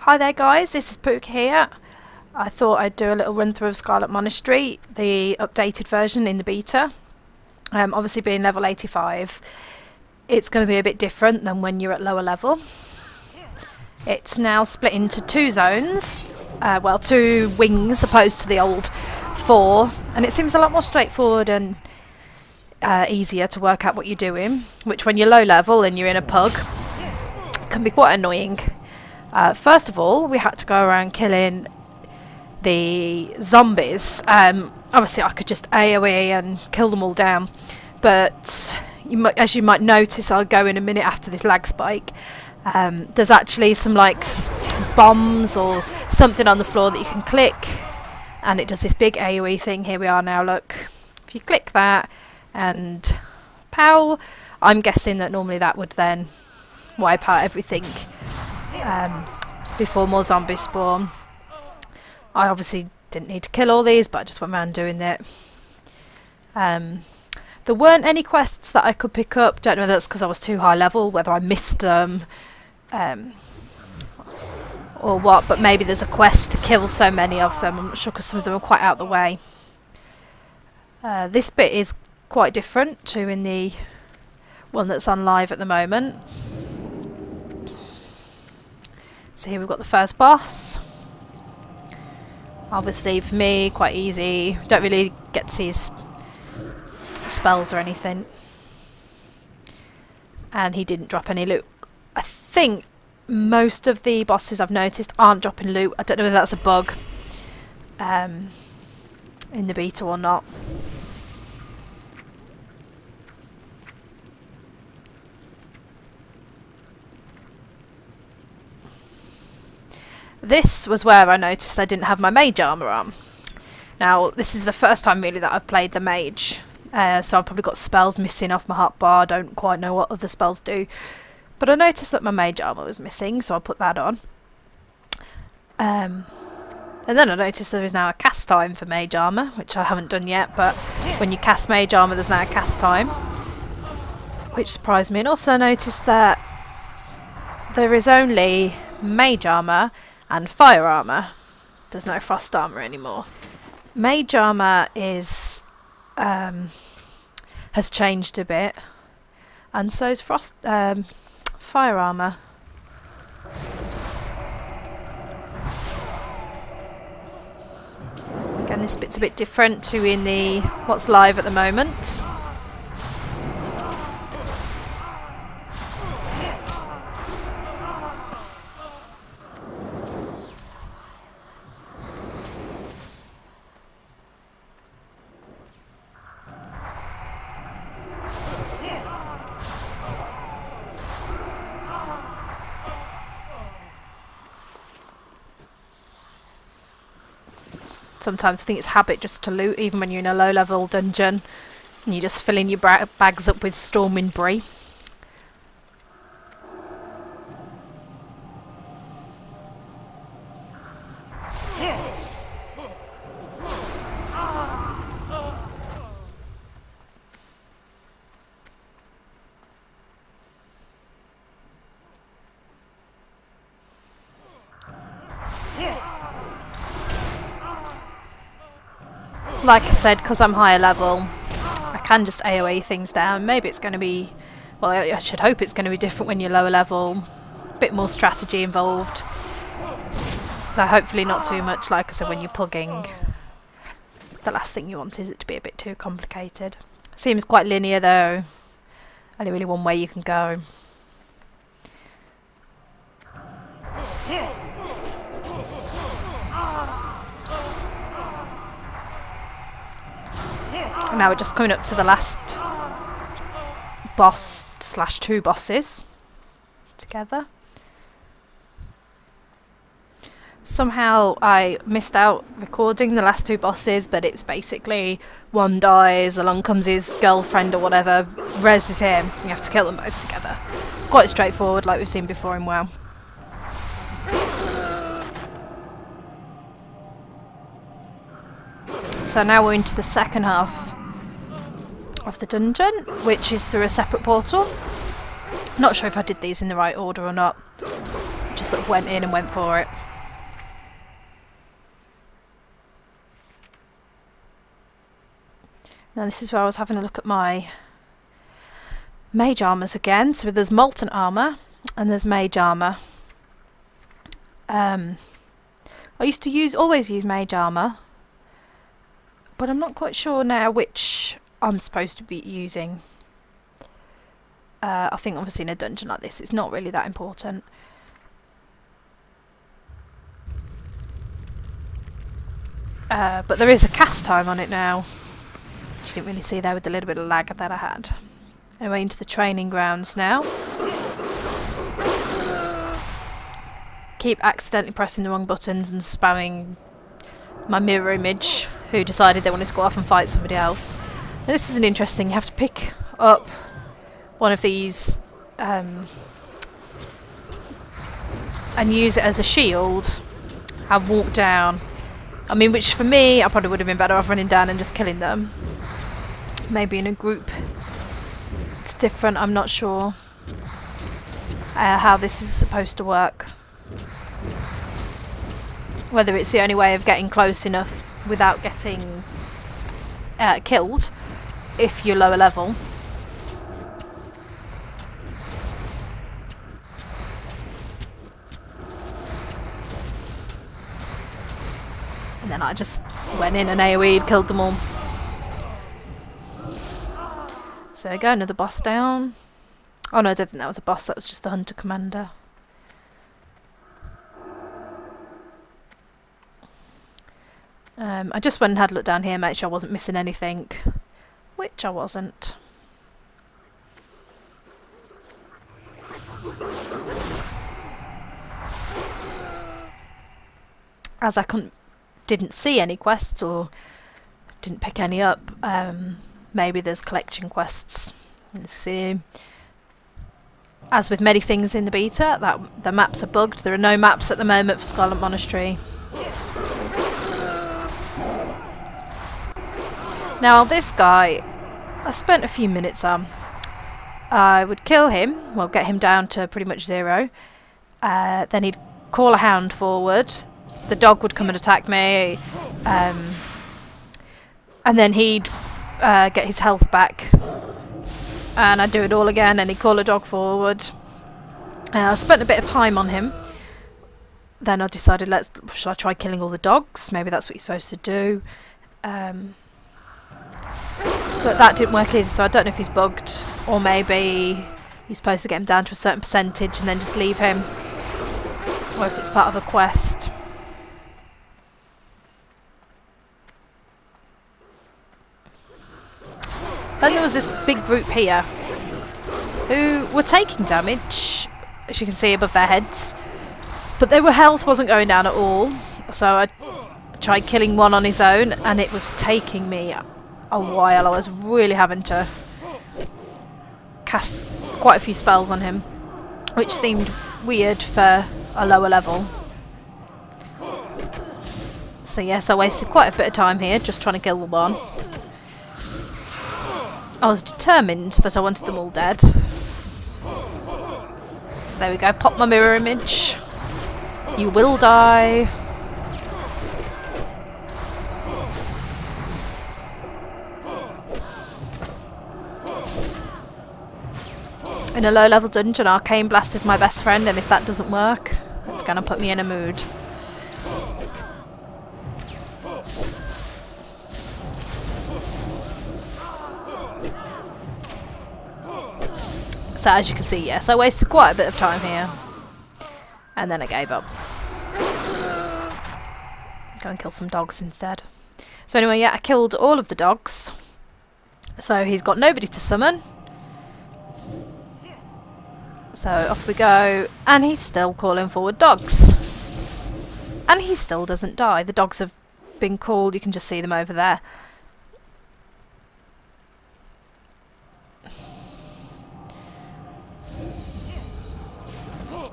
Hi there guys, this is Pouka here. I thought I'd do a little run through of Scarlet Monastery, the updated version in the beta. Obviously being level 85, it's going to be a bit different than when you're at lower level. It's now split into two zones, well, two wings opposed to the old four, and it seems a lot more straightforward and easier to work out what you're doing, which when you're low level and you're in a pug can be quite annoying. First of all, we had to go around killing the zombies. Obviously I could just AoE and kill them all down, but as you might notice, I'll go in a minute after this lag spike. There's actually some like bombs or something on the floor that you can click, and it does this big AoE thing. Here we are now, look. If you click that and pow, I'm guessing that normally that would then wipe out everything before more zombies spawn. I obviously didn't need to kill all these, but I just went around doing that. There weren't any quests that I could pick up. Don't know whether that's because I was too high level, whether I missed them or what, but maybe there's a quest to kill so many of them. I'm not sure because some of them are quite out of the way. This bit is quite different to in the one that's on live at the moment. So here we've got the first boss. Obviously for me, quite easy. Don't really get to see his spells or anything. And he didn't drop any loot. I think most of the bosses I've noticed aren't dropping loot. I don't know whether that's a bug in the beta or not. This was where I noticed I didn't have my mage armour on. Now, this is the first time really that I've played the mage, so I've probably got spells missing off my hotbar. I don't quite know what other spells do. But I noticed that my mage armour was missing, so I put that on. And then I noticed there is now a cast time for mage armour, which I haven't done yet, but when you cast mage armour there's now a cast time, which surprised me. And also I noticed that there is only mage armour and fire armour. There's no frost armour anymore. Mage armour is has changed a bit, and so is fire armour. Again, this bit's a bit different to in the what's live at the moment. Sometimes I think it's habit just to loot, even when you're in a low level dungeon and you're just filling your bags up with storming brie. Like I said, because I'm higher level, I can just AoE things down. Maybe it's going to be, well, I should hope it's going to be different when you're lower level. A bit more strategy involved. Though hopefully not too much, like I said, when you're pugging. The last thing you want is it to be a bit too complicated. Seems quite linear though. Only really one way you can go. Now we're just coming up to the last boss / two bosses together. Somehow I missed out recording the last two bosses, but it's basically one dies, along comes his girlfriend or whatever, reses him, you have to kill them both together. It's quite straightforward like we've seen before in WoW. So now we're into the second half of the dungeon, which is through a separate portal. Not sure if I did these in the right order or not. Just just sort of went in and went for it. Now this is where I was having a look at my mage armours again. So there's molten armour and there's mage armour. I used to always use mage armour, but I'm not quite sure now which I'm supposed to be using. I think obviously in a dungeon like this it's not really that important. But there is a cast time on it now, which you didn't really see there with the little bit of lag that I had. Anyway, into the training grounds now. Keep accidentally pressing the wrong buttons and spamming my mirror image, who decided they wanted to go off and fight somebody else. Now, this is an interesting, you have to pick up one of these and use it as a shield and walk down. I mean, which for me, I probably would have been better off running down and just killing them. Maybe in a group it's different, I'm not sure how this is supposed to work. Whether it's the only way of getting close enough without getting killed if you're lower level. And then I just went in and AoE'd, killed them all. So there we go, another boss down. Oh no, I don't think that was a boss, that was just the Hunter Commander. I just went and had a look down here, make sure I wasn't missing anything, which I wasn't. As I didn't see any quests or didn't pick any up, maybe there's collection quests. Let's see. As with many things in the beta, the maps are bugged. There are no maps at the moment for Scarlet Monastery. Now this guy, I spent a few minutes on. I would kill him, well get him down to pretty much 0. Then he'd call a hound forward. The dog would come and attack me. And then he'd get his health back. And I'd do it all again and he'd call a dog forward. I spent a bit of time on him. Then I decided, shall I try killing all the dogs? Maybe that's what you're supposed to do. But that didn't work either, so I don't know if he's bugged, or maybe you're supposed to get him down to a certain percentage and then just leave him, or if it's part of a quest. And there was this big group here who were taking damage, as you can see above their heads, but their health wasn't going down at all, so I tried killing one on his own and it was taking me a while. I was really having to cast quite a few spells on him, which seemed weird for a lower level. So yes, I wasted quite a bit of time here just trying to kill the one. I was determined that I wanted them all dead. There we go, pop my mirror image. You will die. In a low level dungeon, Arcane Blast is my best friend, and if that doesn't work, it's going to put me in a mood. So as you can see, yes, I wasted quite a bit of time here. And then I gave up. Go and kill some dogs instead. So anyway, yeah, I killed all of the dogs. So he's got nobody to summon. So off we go, and he's still calling forward dogs. And he still doesn't die. The dogs have been called, you can just see them over there.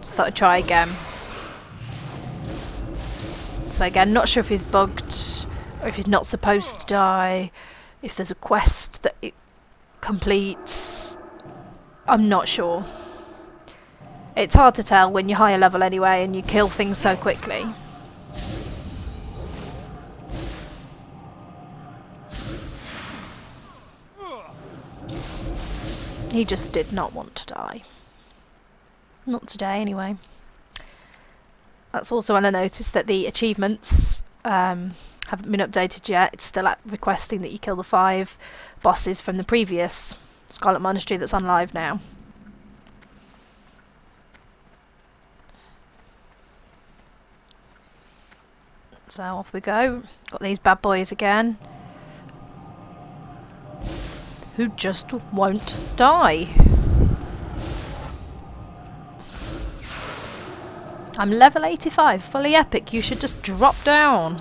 So I thought I'd try again. So again, not sure if he's bugged, or if he's not supposed to die, if there's a quest that it completes. I'm not sure. It's hard to tell when you're higher level anyway and you kill things so quickly. He just did not want to die. Not today anyway. That's also when I noticed that the achievements haven't been updated yet. It's still requesting that you kill the 5 bosses from the previous Scarlet Monastery that's on live now. So off we go. Got these bad boys again. Who just won't die. I'm level 85, fully epic. You should just drop down.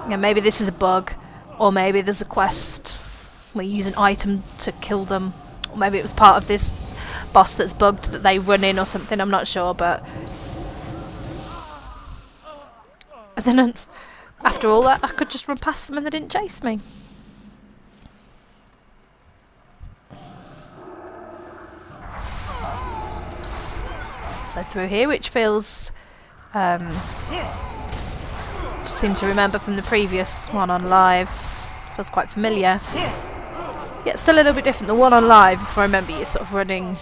Yeah, maybe this is a bug, or maybe there's a quest where you use an item to kill them, or maybe it was part of this boss that's bugged that they run in or something. I'm not sure, but and then after all that, I could just run past them and they didn't chase me. So through here, which feels just seem to remember from the previous one on live, feels quite familiar. Yeah, it's still a little bit different. The one on live, if I remember, you're sort of running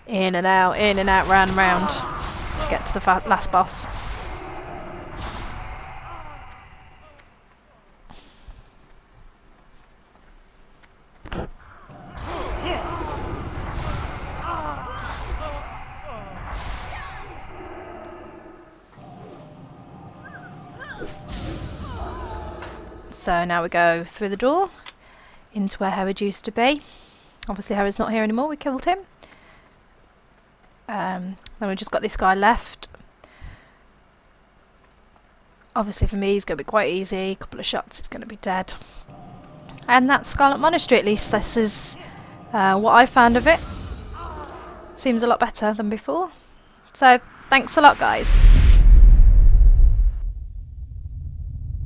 in and out, round and round to get to the last boss. So now we go through the door into where Herod used to be. Obviously Herod's not here anymore, we killed him. Then we've just got this guy left. Obviously for me he's going to be quite easy, a couple of shots it's going to be dead. And that's Scarlet Monastery, at least this is what I found of it. Seems a lot better than before. So thanks a lot guys.